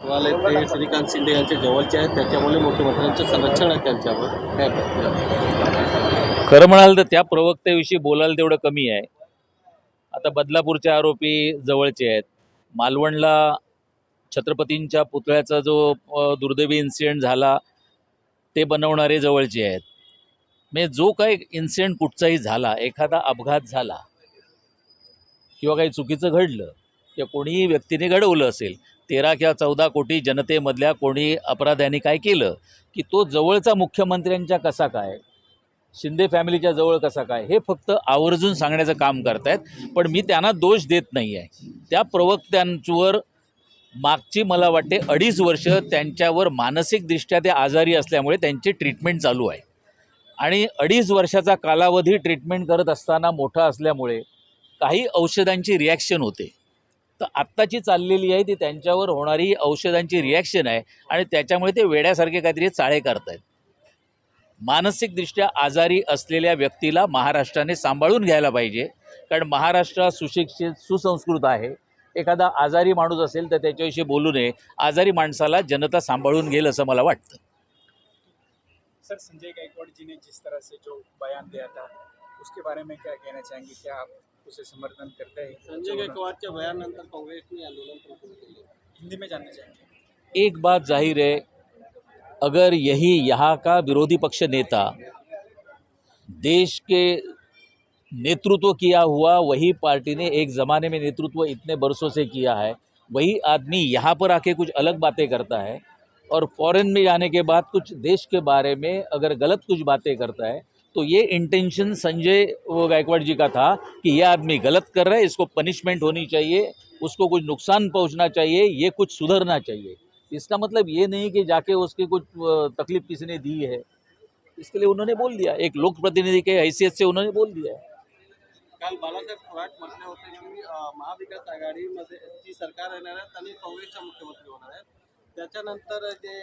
वाले ते श्रीकांत शिंदे यांच्या जवळचे आहेत, त्याच्यामुळे मुख्यमंत्र्यांचं संरक्षण आहे त्यांच्यावर. काय खरं म्हणाल तर त्या प्रवक्त्याविषयी बोलायला तेवढं कमी आहे. आता बदलापूरचे आरोपी जवळचे आहेत. मालवणला छत्रपतींच्या पुतळ्याचा जो दुर्दैवी इन्सिडेंट झाला ते बनवणारे जवळचे आहेत. म्हणजे जो काही इन्सिडेंट कुठचाही झाला, एखादा अपघात झाला किंवा काही चुकीचं घडलं किंवा कोणीही व्यक्तीने घडवलं असेल, 13 किंवा 14 कोटी जनतेमधल्या कोणी अपराध्याने काय केलं की तो जवळचा मुख्यमंत्र्यांच्या कसा काय, शिंदे फॅमिलीच्या जवळ कसा काय, हे फक्त आवर्जून सांगण्याचं काम करतायत. पण मी त्यांना दोष देत नाही आहे. त्या प्रवक्त्यांवर मागची मला वाटते 2.5 वर्ष त्यांच्यावर मानसिकदृष्ट्या ते आजारी असल्यामुळे त्यांची ट्रीटमेंट चालू आहे. आणि 2.5 वर्षाचा कालावधी ट्रीटमेंट करत असताना मोठा असल्यामुळे काही औषधांची रिॲक्शन होते. तर आत्ताची चाललेली आहे ती त्यांच्यावर होणारी औषधांची रिॲक्शन आहे आणि त्याच्यामुळे ते वेड्यासारखे काहीतरी चाळे करतायत. मानसिकदृष्ट्या आजारी असलेल्या व्यक्तीला महाराष्ट्राने सांभाळून घ्यायला पाहिजे, कारण महाराष्ट्र सुशिक्षित सुसंस्कृत आहे. एखादा आजारी माणूस असेल तर त्याच्याविषयी बोलू नये. आजारी माणसाला जनता सांभाळून घेईल असं मला वाटतं. सर, संजय गायकवाड़ जी ने जिस तरह से जो बयान दिया था उसके बारे में क्या कहना चाहेंगे? क्या आप उसे समर्थन करते हैं? संजय गायकवाडच्या बयानानंतर काँग्रेसने आंदोलन सुरू केले. हिंदी में जानना चाहेंगे. एक बात जाहिर है, अगर यही यहाँ का विरोधी पक्ष नेता देश के नेतृत्व किया हुआ, वही पार्टी ने एक ज़माने में नेतृत्व इतने बरसों से किया है, वही आदमी यहाँ पर आके कुछ अलग बातें करता है और फॉरेन में जाने के बाद कुछ देश के बारे में अगर गलत कुछ बातें करता है, तो ये इंटेंशन संजय गायकवाड़ जी का था कि ये आदमी गलत कर रहा है, इसको पनिशमेंट होनी चाहिए, उसको कुछ नुकसान पहुंचना चाहिए, ये कुछ सुधरना चाहिए. इसका मतलब ये नहीं कि जाके उसकी कुछ तकलीफ किसी ने दी है. इसके लिए उन्होंने बोल दिया, एक लोक प्रतिनिधि के हैसियत से उन्होंने बोल दिया है. काल बाळासाहेब थोरात म्हटले होते की महाविकास आघाडीमध्ये जी सरकार येणार आहे त्यांनी काँग्रेसचा मुख्यमंत्री होणार आहे. त्याच्यानंतर जे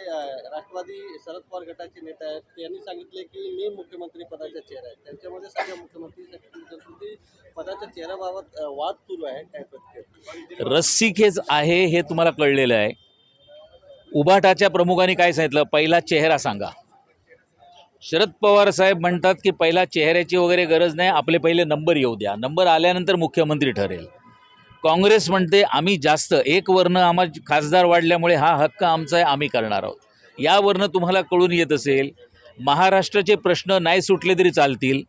राष्ट्रवादी शरद पवार गटाचे नेते आहेत त्यांनी सांगितले की मी मुख्यमंत्री पदाचा चेहरा आहे. त्यांच्यामध्ये सगळ्या मुख्यमंत्री पदाच्या चेहऱ्याबाबत वाद सुरू आहे. काय प्रतिक्रिया? रस्सीखेच आहे हे तुम्हाला कळलेलं आहे. उभाटाच्या प्रमुखांनी काय सांगितलं, पहिला चेहरा सांगा. शरद पवार साहेब म्हणतात की पहिला चेहऱ्याची वगैरे गरज नाही, आपले पहिले नंबर येऊ द्या, नंबर आल्यानंतर मुख्यमंत्री ठरेल. काँग्रेस म्हणते आम्ही जास्त एक वर्ण आम्हाला खासदार वाढल्यामुळे हा हक्क आमचा आहे, आम्ही करणार आहोत. यावरनं तुम्हाला कळून येत असेल महाराष्ट्राचे प्रश्न नाही सुटले तरी चालतील,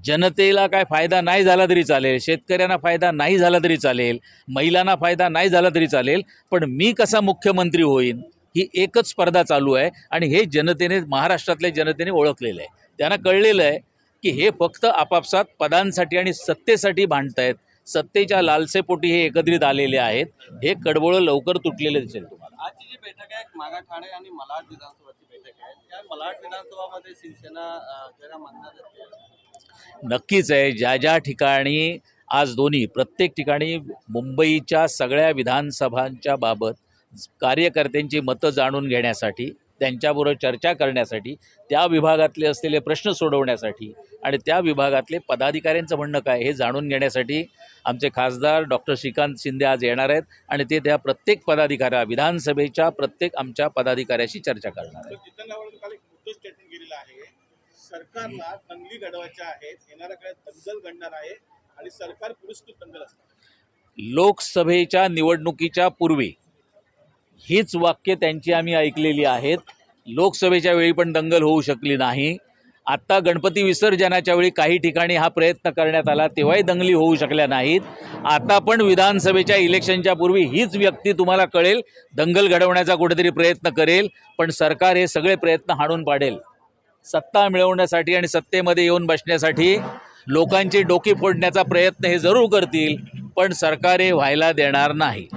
जनतेला काय फायदा नाही झाला तरी चालेल, शेतकऱ्यांना फायदा नाही झाला तरी चालेल, महिलांना फायदा नाही झाला तरी चालेल, पण मी कसा मुख्यमंत्री होईन ही एकच स्पर्धा चालू आहे. आणि हे जनतेने, महाराष्ट्रातल्या जनतेने ओळखलेलं आहे. त्यांना कळलेलं आहे की हे फक्त आपापसात पदांसाठी आणि सत्तेसाठी भांडतायत. सत्तेच्या लालसेपोटी हे एकत्रित आलेले आहेत. हे कडबोळं लवकर तुटलेलं दिसेल तुम्हाला. आजची जी बैठक आहे मागाठाणे आणि malaad विधानसभाची बैठक आहे. त्या malaad विधानसभामध्ये शिवसेना जरा मानणार आहे. नक्कीच आहे. ज्या ज्या ठिकाणी आज दोन्ही प्रत्येक ठिकाणी मुंबईच्या सगळ्या विधानसभांच्या बाबत कार्यकर्त्यांची मतं जाणून घेण्यासाठी, त्यांच्याबरोबर चर्चा करण्यासाठी, त्या विभागातले असलेले प्रश्न सोडवण्यासाठी आणि त्या विभागातले पदाधिकाऱ्यांचं म्हणणं काय हे जाणून घेण्यासाठी आमचे खासदार डॉक्टर श्रीकांत शिंदे आज येणार आहेत आणि ते त्या प्रत्येक पदाधिकाऱ्या, विधानसभेच्या प्रत्येक आमच्या पदाधिकाऱ्याशी चर्चा करणार आहेत. जितेंद्र आव्हाड काल एक मुद्दा स्टेटमेंट केलेलं आहे. सरकारला दंगली घडवायच्या आहेत, येणाऱ्या काळात दंगल घडणार आहे आणि सरकार पुरस्कृत दंगल असणार. लोकसभेच्या निवडणुकीच्या पूर्वी हीच वाक्य त्यांची आम्ही ऐकलेली आहेत. लोकसभेच्या वेळी पण दंगल होऊ शकली नाही. आत्ता गणपती विसर्जनाच्या वेळी काही ठिकाणी हा प्रयत्न करण्यात आला, तेव्हाही दंगली होऊ शकल्या नाहीत. आता पण विधानसभेच्या इलेक्शनच्या पूर्वी हीच व्यक्ती तुम्हाला कळेल दंगल घडवण्याचा कुठेतरी प्रयत्न करेल, पण सरकार हे सगळे प्रयत्न हाणून पाडेल. सत्ता मिळवण्यासाठी आणि सत्तेमध्ये येऊन बसण्यासाठी लोकांची डोकी फोडण्याचा प्रयत्न हे जरूर करतील, पण सरकार हे व्हायला देणार नाही.